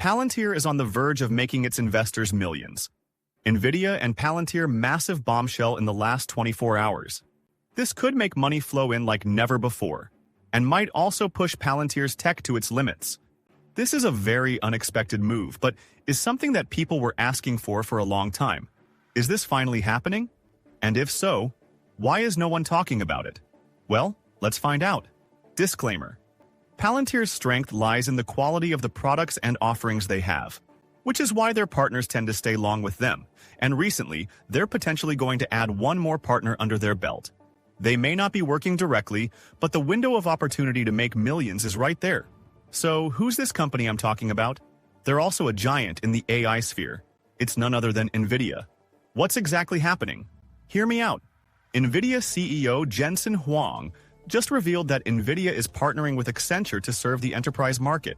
Palantir is on the verge of making its investors millions. Nvidia and Palantir massive bombshell in the last 24 hours. This could make money flow in like never before, and might also push Palantir's tech to its limits. This is a very unexpected move, but is something that people were asking for a long time. Is this finally happening? And if so, why is no one talking about it? Well, let's find out. Disclaimer. Palantir's strength lies in the quality of the products and offerings they have, which is why their partners tend to stay long with them, and recently, they're potentially going to add one more partner under their belt. They may not be working directly, but the window of opportunity to make millions is right there. So, who's this company I'm talking about? They're also a giant in the AI sphere. It's none other than Nvidia. What's exactly happening? Hear me out. Nvidia CEO Jensen Huang just revealed that Nvidia is partnering with Accenture to serve the enterprise market.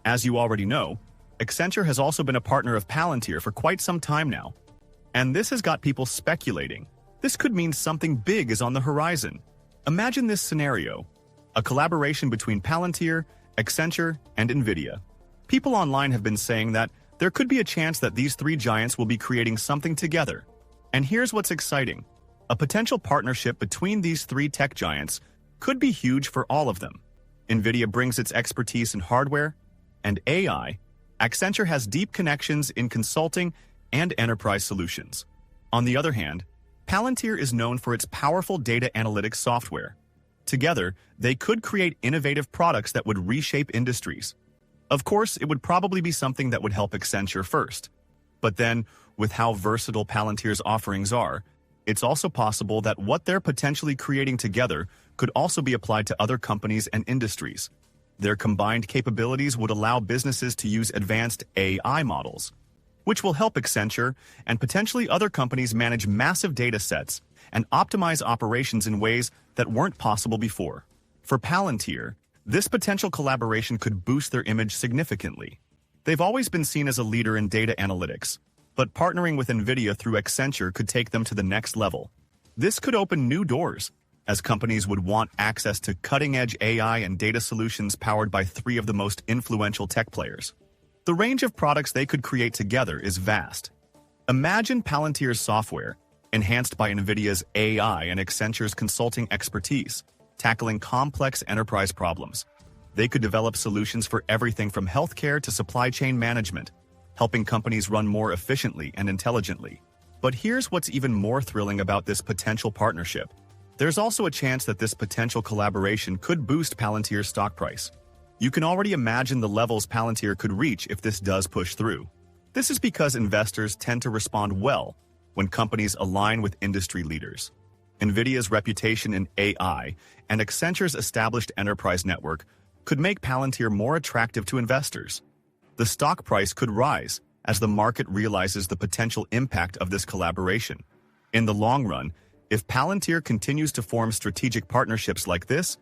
As you already know, Accenture has also been a partner of Palantir for quite some time now. And this has got people speculating. This could mean something big is on the horizon. Imagine this scenario: a collaboration between Palantir, Accenture, and Nvidia. People online have been saying that there could be a chance that these three giants will be creating something together. And here's what's exciting. A potential partnership between these three tech giants could be huge for all of them. Nvidia brings its expertise in hardware and AI. Accenture has deep connections in consulting and enterprise solutions. On the other hand, Palantir is known for its powerful data analytics software. Together, they could create innovative products that would reshape industries. Of course, it would probably be something that would help Accenture first. But then, with how versatile Palantir's offerings are, it's also possible that what they're potentially creating together could also be applied to other companies and industries. Their combined capabilities would allow businesses to use advanced AI models, which will help Accenture and potentially other companies manage massive data sets and optimize operations in ways that weren't possible before. For Palantir, this potential collaboration could boost their image significantly. They've always been seen as a leader in data analytics, but partnering with Nvidia through Accenture could take them to the next level. This could open new doors, as companies would want access to cutting-edge AI and data solutions powered by three of the most influential tech players. The range of products they could create together is vast. Imagine Palantir's software, enhanced by Nvidia's AI and Accenture's consulting expertise, tackling complex enterprise problems. They could develop solutions for everything from healthcare to supply chain management, helping companies run more efficiently and intelligently. But here's what's even more thrilling about this potential partnership. There's also a chance that this potential collaboration could boost Palantir's stock price. You can already imagine the levels Palantir could reach if this does push through. This is because investors tend to respond well when companies align with industry leaders. Nvidia's reputation in AI and Accenture's established enterprise network could make Palantir more attractive to investors. The stock price could rise as the market realizes the potential impact of this collaboration. In the long run, if Palantir continues to form strategic partnerships like this,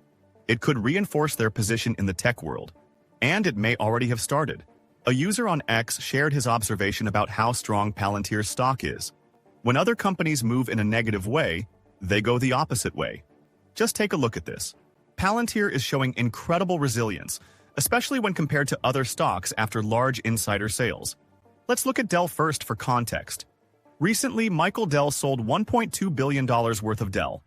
it could reinforce their position in the tech world. And it may already have started. A user on X shared his observation about how strong Palantir's stock is. When other companies move in a negative way, they go the opposite way. Just take a look at this. Palantir is showing incredible resilience, especially when compared to other stocks after large insider sales. Let's look at Dell first for context. Recently, Michael Dell sold $1.2 billion worth of Dell.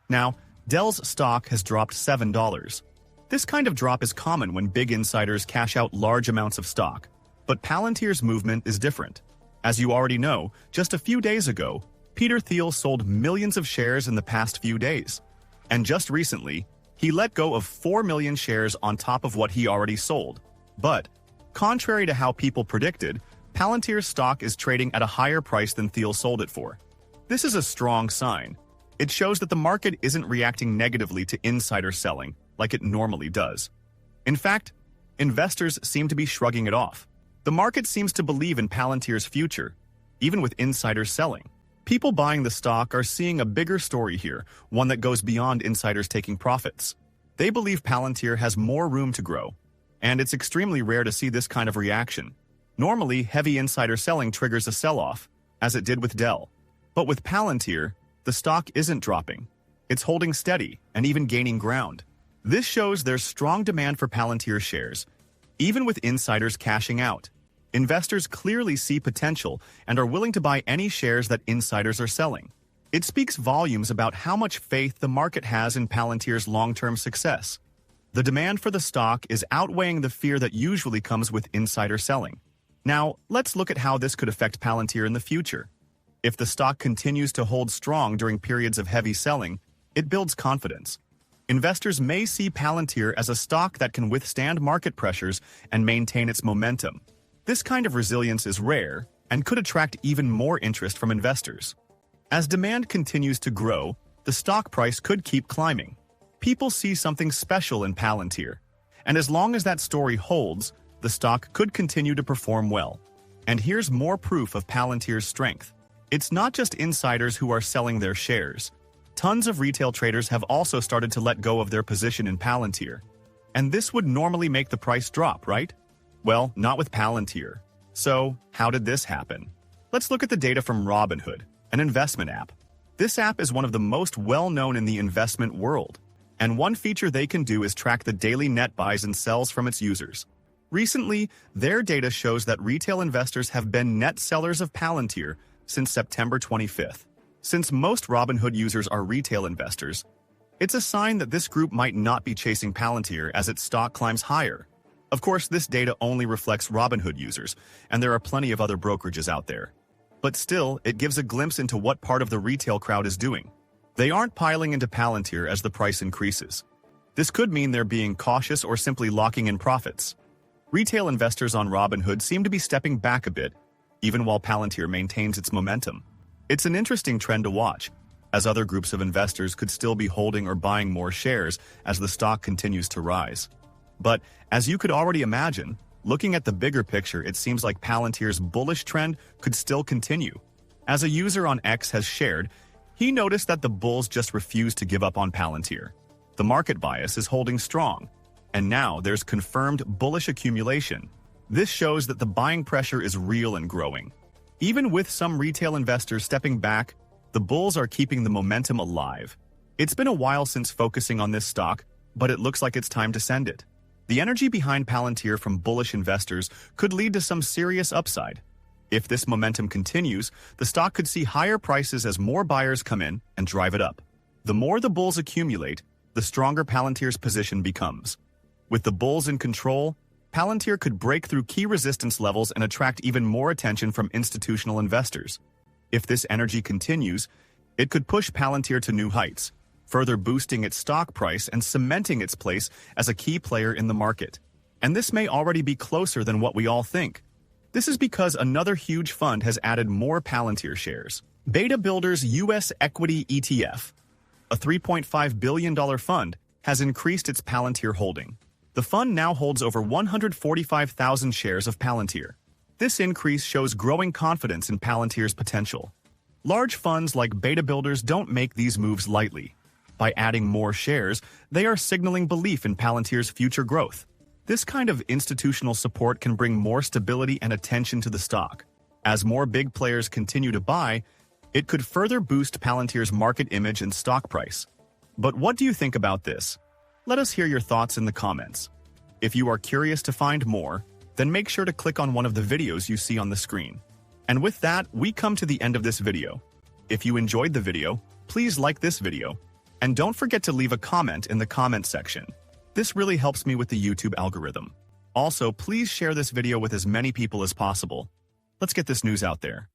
Now, Dell's stock has dropped $7. This kind of drop is common when big insiders cash out large amounts of stock. But Palantir's movement is different. As you already know, just a few days ago, Peter Thiel sold millions of shares in the past few days. And just recently, he let go of 4 million shares on top of what he already sold. But, contrary to how people predicted, Palantir's stock is trading at a higher price than Thiel sold it for. This is a strong sign. It shows that the market isn't reacting negatively to insider selling like it normally does. In fact, investors seem to be shrugging it off. The market seems to believe in Palantir's future, even with insiders selling. People buying the stock are seeing a bigger story here, one that goes beyond insiders taking profits. They believe Palantir has more room to grow, and it's extremely rare to see this kind of reaction. Normally, heavy insider selling triggers a sell-off, as it did with Dell. But with Palantir, the stock isn't dropping. It's holding steady and even gaining ground. This shows there's strong demand for Palantir shares, even with insiders cashing out. Investors clearly see potential and are willing to buy any shares that insiders are selling. It speaks volumes about how much faith the market has in Palantir's long-term success. The demand for the stock is outweighing the fear that usually comes with insider selling. Now, let's look at how this could affect Palantir in the future. If the stock continues to hold strong during periods of heavy selling, it builds confidence. Investors may see Palantir as a stock that can withstand market pressures and maintain its momentum. This kind of resilience is rare and could attract even more interest from investors. As demand continues to grow, the stock price could keep climbing. People see something special in Palantir, and as long as that story holds, the stock could continue to perform well. And here's more proof of Palantir's strength. It's not just insiders who are selling their shares. Tons of retail traders have also started to let go of their position in Palantir. And this would normally make the price drop, right? Well, not with Palantir. So, how did this happen? Let's look at the data from Robinhood, an investment app. This app is one of the most well-known in the investment world, and one feature they can do is track the daily net buys and sells from its users. Recently, their data shows that retail investors have been net sellers of Palantir since September 25th. Since most Robinhood users are retail investors, it's a sign that this group might not be chasing Palantir as its stock climbs higher. Of course, this data only reflects Robinhood users, and there are plenty of other brokerages out there. But still, it gives a glimpse into what part of the retail crowd is doing. They aren't piling into Palantir as the price increases. This could mean they're being cautious or simply locking in profits. Retail investors on Robinhood seem to be stepping back a bit, even while Palantir maintains its momentum. It's an interesting trend to watch, as other groups of investors could still be holding or buying more shares as the stock continues to rise. But, as you could already imagine, looking at the bigger picture, it seems like Palantir's bullish trend could still continue. As a user on X has shared, he noticed that the bulls just refused to give up on Palantir. The market bias is holding strong, and now there's confirmed bullish accumulation. This shows that the buying pressure is real and growing. Even with some retail investors stepping back, the bulls are keeping the momentum alive. It's been a while since focusing on this stock, but it looks like it's time to send it. The energy behind Palantir from bullish investors could lead to some serious upside. If this momentum continues, the stock could see higher prices as more buyers come in and drive it up. The more the bulls accumulate, the stronger Palantir's position becomes. With the bulls in control, Palantir could break through key resistance levels and attract even more attention from institutional investors. If this energy continues, it could push Palantir to new heights, further boosting its stock price and cementing its place as a key player in the market. And this may already be closer than what we all think. This is because another huge fund has added more Palantir shares. Beta Builder's U.S. Equity ETF, a $3.5 billion fund, has increased its Palantir holding. The fund now holds over 145,000 shares of Palantir. This increase shows growing confidence in Palantir's potential. Large funds like Beta Builders don't make these moves lightly. By adding more shares, they are signaling belief in Palantir's future growth. This kind of institutional support can bring more stability and attention to the stock. As more big players continue to buy, it could further boost Palantir's market image and stock price. But what do you think about this? Let us hear your thoughts in the comments. If you are curious to find more, then make sure to click on one of the videos you see on the screen. And with that, we come to the end of this video. If you enjoyed the video, please like this video. And don't forget to leave a comment in the comment section. This really helps me with the YouTube algorithm. Also, please share this video with as many people as possible. Let's get this news out there.